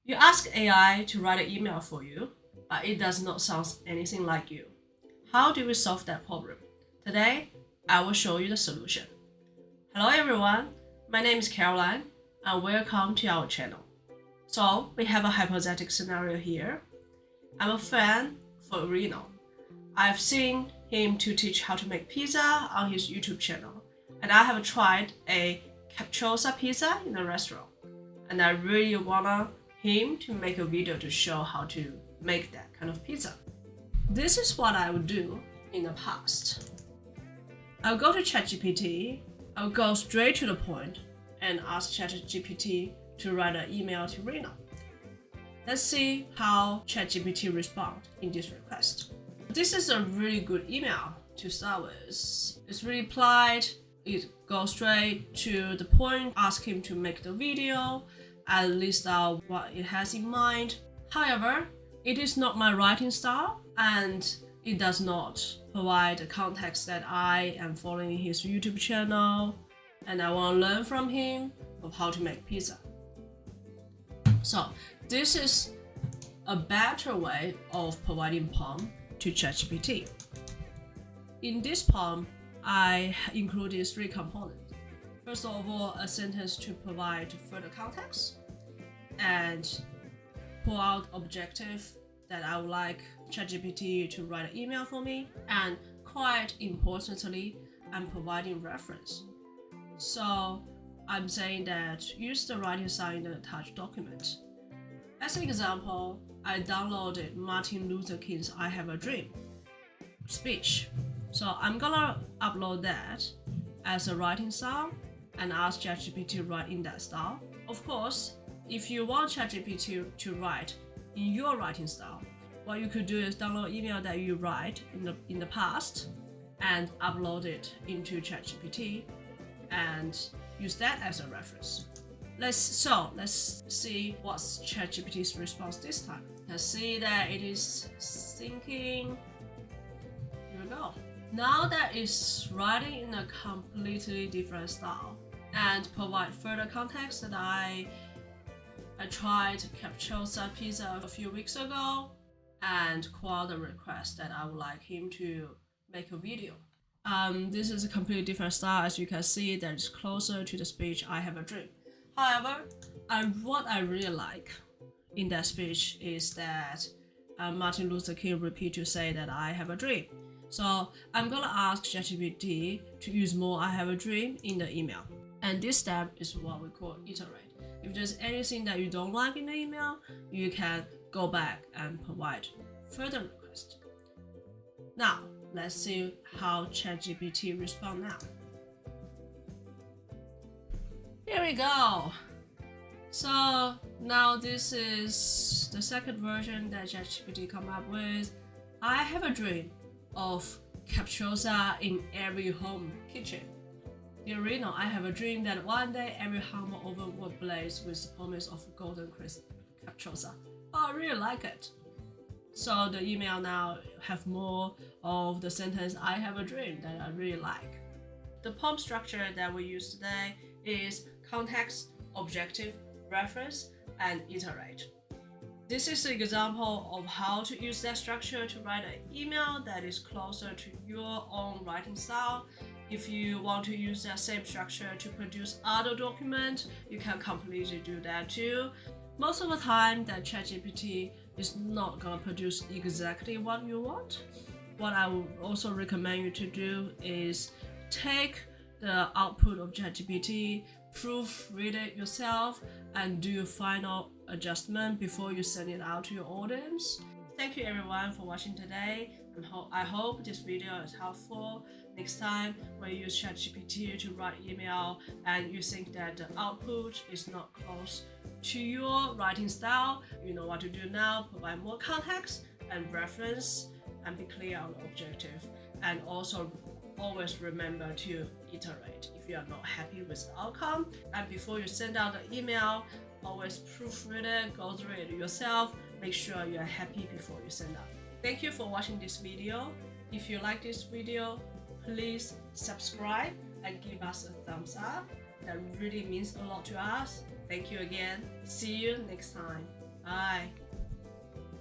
You ask AI to write an email for you, but it does not sound anything like you. How do we solve that problem? Today, I will show you the solution. Hello everyone, my name is Caroline, and welcome to our channel. So, we have a hypothetical scenario here. I'm a fan for Reno. I've seen him to teach how to make pizza on his YouTube channel, and I have tried a capriciosa pizza in a restaurant, and I really wanna him to make a video to show how to make that kind of pizza. This is what I would do in the past. I'll go to ChatGPT, I'll go straight to the point and ask ChatGPT to write an email to Reno. Let's see how ChatGPT responds in this request. This is a really good email to start with. It's really polite, it goes straight to the point, ask him to make the video, and list out what it has in mind. However, it is not my writing style and it does not provide the context that I am following his YouTube channel and I want to learn from him of how to make pizza. So this is a better way of providing prompt to ChatGPT. In this prompt, I included 3 components. First of all, a sentence to provide further context and pull out objective that I would like ChatGPT to write an email for me, and quite importantly, I'm providing reference. So I'm saying that use the writing style in the attached document. As an example, I downloaded Martin Luther King's I Have a Dream speech. So I'm gonna upload that as a writing style and ask ChatGPT to write in that style. Of course, if you want ChatGPT to write in your writing style, what you could do is download email that you write in the past and upload it into ChatGPT and use that as a reference. Let's see what's ChatGPT's response this time. Let's see that it is thinking. Here we go. Now that it's writing in a completely different style and provide further context that I tried capriciosa pizza a few weeks ago and called the request that I would like him to make a video. This is a completely different style, as you can see, that is closer to the speech I Have a Dream. However, what I really like in that speech is that Martin Luther King repeat to say that I have a dream. So I'm gonna ask ChatGPT to use more I have a dream in the email. And this step is what we call iterate. If there's anything that you don't like in the email, you can go back and provide further requests. Now, let's see how ChatGPT responds now. Here we go. So now this is the second version that ChatGPT come up with. I have a dream of capriciosa in every home kitchen. Dear Reno, I have a dream that one day every home oven will blaze with the promise of golden crisp capriciosa. Oh, I really like it. So the email now have more of the sentence I have a dream that I really like. The prompt structure that we use today is context, objective, reference, and iterate. This is an example of how to use that structure to write an email that is closer to your own writing style. If you want to use that same structure to produce other documents, you can completely do that too. Most of the time, that ChatGPT is not going to produce exactly what you want. What I would also recommend you to do is take the output of ChatGPT, proofread it yourself, and do final adjustment before you send it out to your audience. Thank you everyone for watching today, and I hope this video is helpful. Next time when you use ChatGPT to write email and you think that the output is not close to your writing style, you know what to do now. Provide more context and reference and be clear on the objective, and also always remember to iterate if you are not happy with the outcome. And before you send out the email, always proofread it, go through it yourself, make sure you are happy before you send out. Thank you for watching this video. If you like this video, please subscribe and give us a thumbs up. That really means a lot to us. Thank you again. See you next time. Bye.